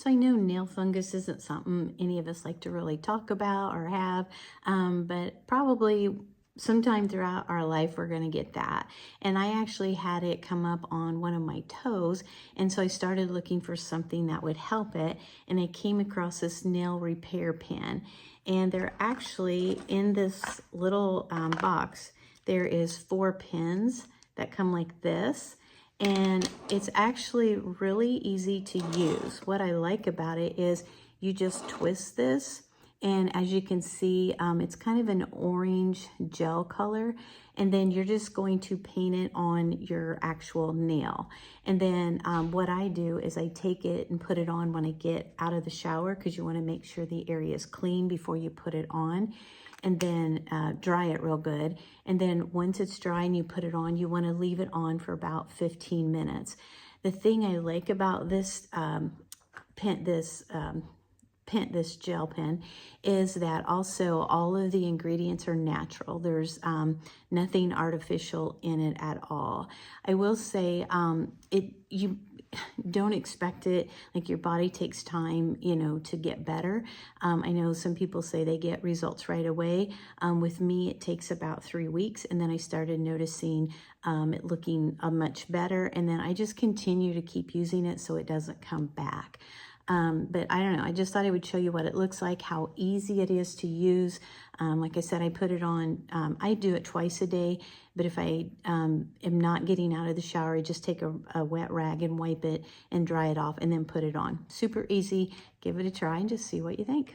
So I know nail fungus isn't something any of us like to really talk about or have, but probably sometime throughout our life we're going to get that. And I actually had it come up on one of my toes, and so I started looking for something that would help it, and I came across this nail repair pen. And they're actually in this little box. There is 4 pins that come like this, and it's actually really easy to use. What I like about it is you just twist this, and as you can see, it's kind of an orange gel color, and then you're just going to paint it on your actual nail. And then what I do is I take it and put it on when I get out of the shower, because you want to make sure the area is clean before you put it on, and then dry it real good. And then once it's dry and you put it on, you want to leave it on for about 15 minutes. The thing I like about this this gel pen is that also all of the ingredients are natural. There's nothing artificial in it at all. I will say you don't expect it, like your body takes time, you know, to get better. I know some people say they get results right away. With me, it takes about 3 weeks, and then I started noticing it looking much better, and then I just continue to keep using it so it doesn't come back. But I don't know, I just thought I would show you what it looks like, how easy it is to use. Like I said, I put it on, I do it twice a day, but if I am not getting out of the shower, I just take a wet rag and wipe it and dry it off and then put it on. Super easy. Give it a try and just see what you think.